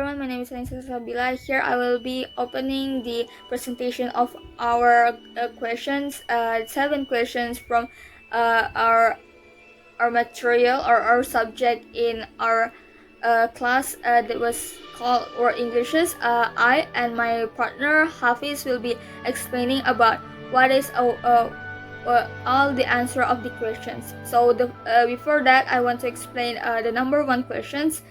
everyone, my name is Annisa. Here I will be opening the presentation of our questions, 7 questions from our material or our subject in our class that was called World Englishes. I and my partner Hafiz will be explaining about what is all the answer of the questions. So before that, I want to explain the number 1 questions,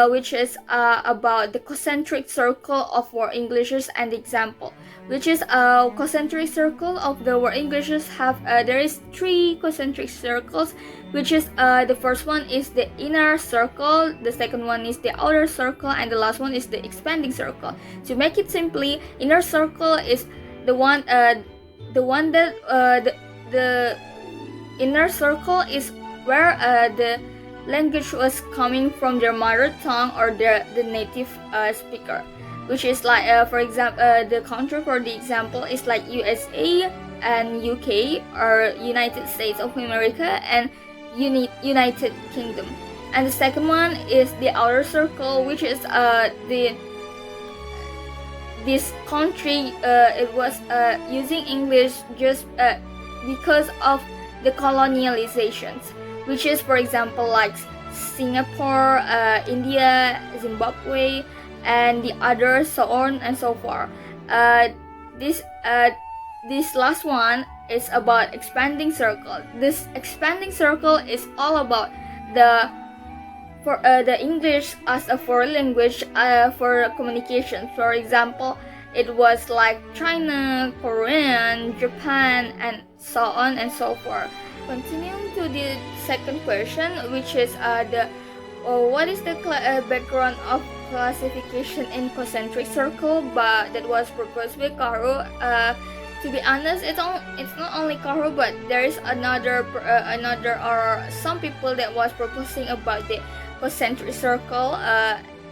which is about the concentric circle of World Englishes and the example, which is a concentric circle of the World Englishes have there is 3 concentric circles, which is the first one is the inner circle, the second one is the outer circle, and the last one is the expanding circle. To make it simply, inner circle is the one that the inner circle is where the language was coming from their mother tongue or the native speaker, which is like for example the country for the example is like USA and UK or United States of America and United Kingdom. And the second one is the outer circle, which is this country it was using English just because of the colonializations, which is for example like Singapore, India, Zimbabwe, and the others, so on and so forth. This last one is about expanding circle. This expanding circle is all about the English as a foreign language for communication. For example, it was like China, Korean, Japan, and so on and so forth. Continuing to the second question, which is what is the background of classification in concentric circle, but that was proposed by Caro. To be honest, it's not only Caro, but there is another or some people that was proposing about the concentric circle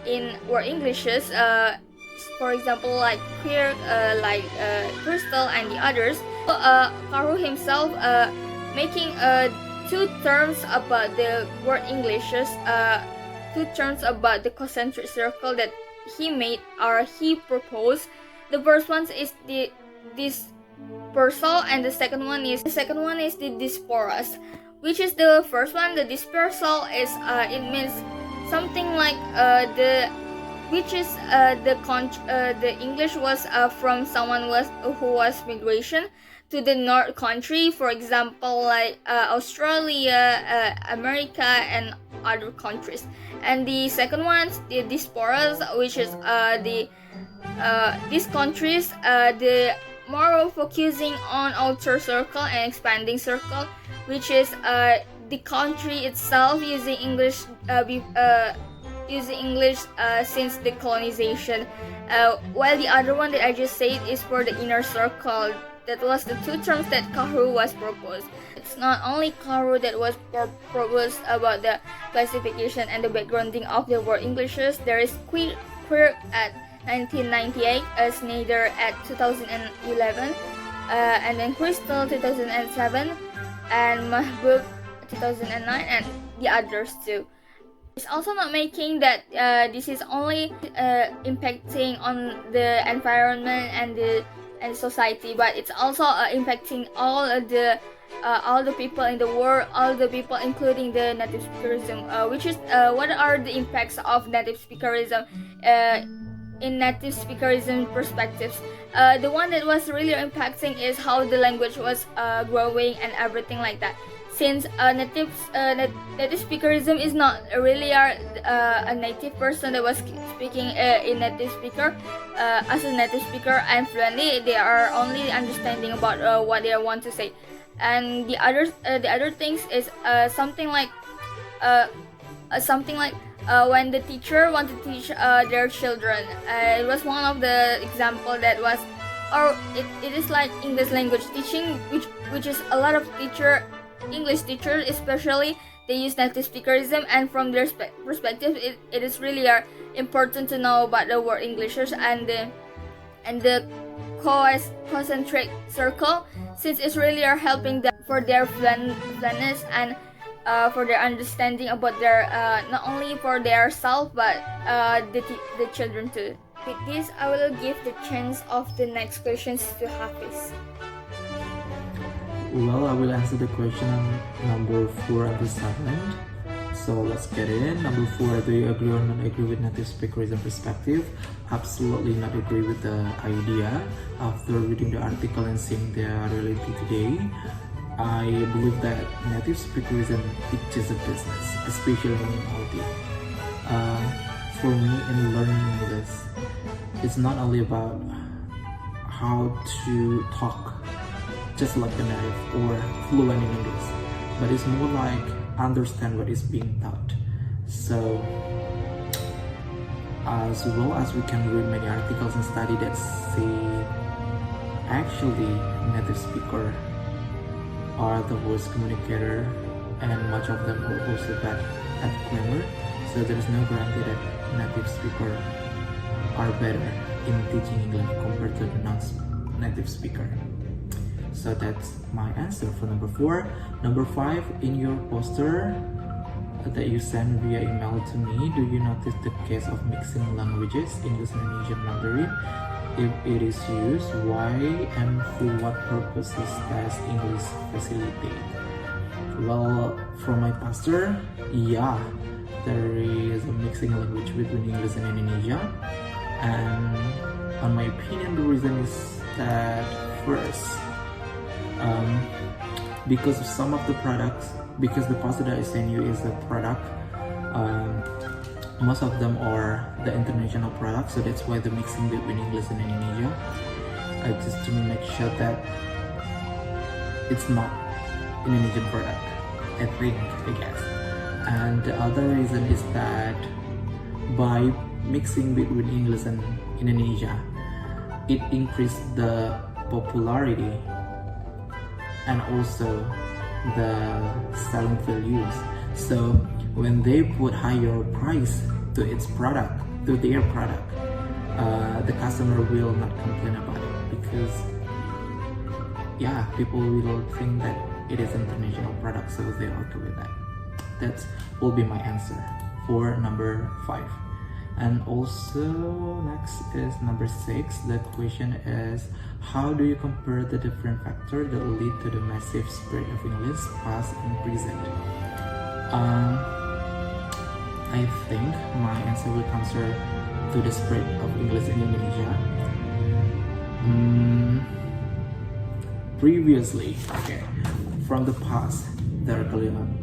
in World Englishes. For example, like Queer, Crystal, and the others. Caro himself making 2 terms about the World Englishes, 2 terms about the concentric circle that he made or he proposed. The first one is the dispersal, and the second one is the disporous. Which is the first one? The dispersal is it means something like the English was from someone who was migration to the north country, for example like Australia, America, and other countries. And the second one, the diasporas, which is these countries the more focusing on outer circle and expanding circle, which is the country itself using English since the colonization, while the other one that I just said is for the inner circle. That was the 2 terms that Caro was proposed. It's not only Caro that was proposed about the classification and the backgrounding of the World Englishes. There is Quirk at 1998, Snyder at 2011, and then Crystal 2007, and Mahbub 2009, and the others too. It's also not making that this is only impacting on the environment and the society, but it's also impacting all the people in the world, all the people including the native speakerism, which is what are the impacts of native speakerism in native speakerism perspectives. The one that was really impacting is how the language was growing and everything like that. Since native speakerism is not really a native person that was speaking in native speaker as a native speaker and fluently, they are only understanding about what they want to say. And the other things is something like when the teacher want to teach their children. It was one of the example that was, or it is like English language teaching, which is a lot of English teachers especially, they use native speakerism, and from their perspective it is really important to know about the World Englishes and the concentric circle, since it's really helping them for their fluentness and for their understanding about their not only for their self but the children too. With this, I will give the chance of the next questions to Hafiz. Well, I will answer the question number 4 and the 7. So let's get in. Number 4, do you agree or not agree with native speakerism perspective? Absolutely not agree with the idea. After reading the article and seeing the reality today, I believe that native speakerism is just a business, especially in Maldi. For me, in learning English, it's not only about how to talk just like a native or fluent in English, but it's more like understand what is being taught. So as well as we can read many articles and study that say actually native speaker are the worst communicator, and much of them are also bad at grammar. So there is no guarantee that native speaker are better in teaching English compared to the non-native speaker. So that's my answer for number 4. Number 5, in your poster that you sent via email to me, do you notice the case of mixing languages, English and Indonesian Mandarin? If it is used, why and for what purposes does English facilitate? Well, from my poster, yeah, there is a mixing language between English and Indonesia, and on my opinion, the reason is that first, because of some of the products, because the poster that I sent you is a product, most of them are the international products, so that's why the mixing between English and Indonesia, just to make sure that it's not Indonesian product, I guess. And the other reason is that by mixing between English and Indonesia, it increased the popularity and also the selling values. So when they put higher price to its product, to their product, the customer will not complain about it, because yeah, people will think that it is international product, so they're okay with that. That will be my answer for number 5. And also next is number 6. The question is, how do you compare the different factors that lead to the massive spread of English past and present? I think my answer will answer to the spread of English in Indonesia. Previously, from the past, there are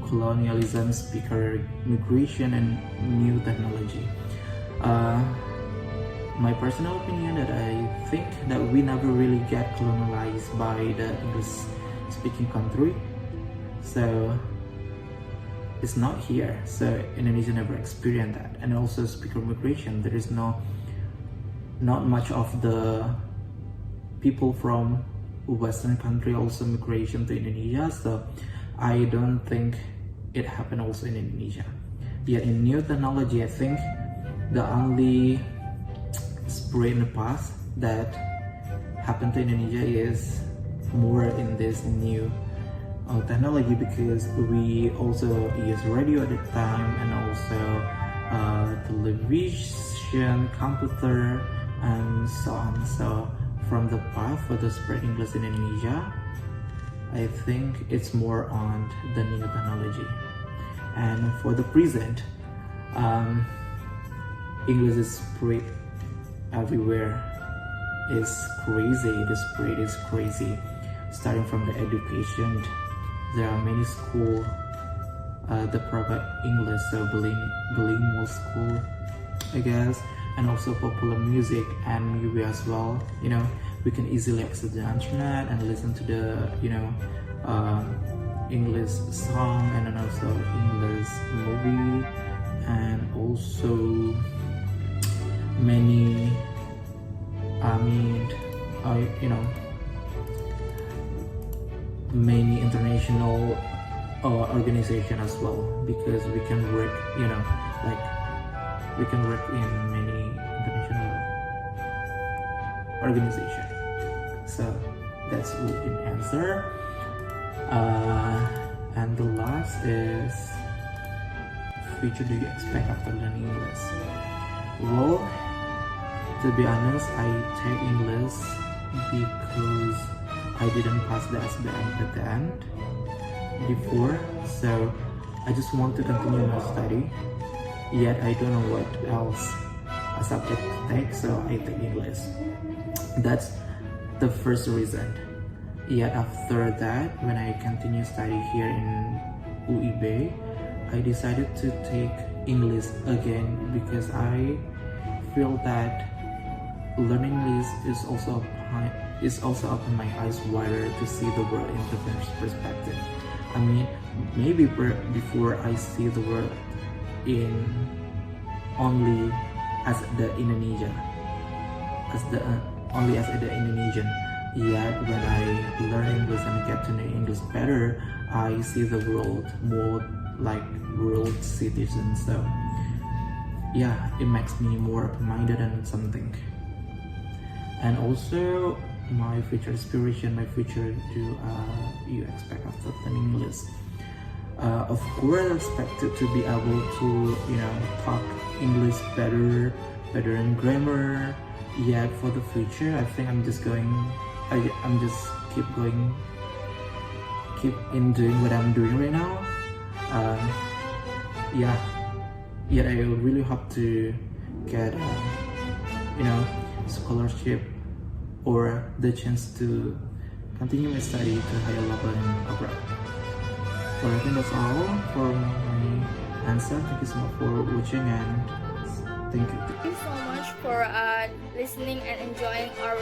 colonialism, speaker migration, and new technology. My personal opinion that I think that we never really get colonized by the English speaking country, so it's not here, so Indonesia never experienced that. And also speaker migration, there is not much of the people from Western country also migration to Indonesia, so I don't think it happened also in Indonesia. Yet in new technology, I think the only spread in the past that happened to Indonesia is more in this new technology, because we also use radio at the time, and also television, computer, and so on. So from the past for the spread English in Indonesia, I think it's more on the new technology. And for the present, English is spread everywhere. It's crazy. The spread is crazy. Starting from the education, there are many schools that provide English, so bilingual school, I guess, and also popular music and movie as well. We can easily access the internet and listen to the English song, and then also English movie, and also many many international organization as well, because we can work we can work in many international organization. So that's an answer. And the last is, future do you expect after learning English? Well, to be honest, I take English because I didn't pass the SBM at the end before, so I just want to continue my study, yet I don't know what else a subject to take, so I take English. That's the first reason. Yet after that, when I continue study here in UIB, I decided to take English again because I feel that learning English is also open my eyes wider to see the world in different perspective. I mean, maybe before I see the world in only as the Indonesian, only as the Indonesian. Yet when I learn English and get to know English better, I see the world more like world citizen. So yeah, it makes me more open-minded and something. And also my future aspiration, my future you expect after learning English. Of course, I expected to be able to talk English better in grammar. Yet for the future, I think I'm just keep in doing what I'm doing right now. Yet I really hope to get scholarship or the chance to continue my study to higher level in abroad. Well, I think that's all for my answer. Thank you so much for watching, and thank you. Thank you so much for listening and enjoying our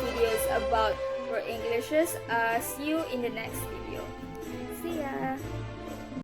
videos about our Englishes. See you in the next video. See ya.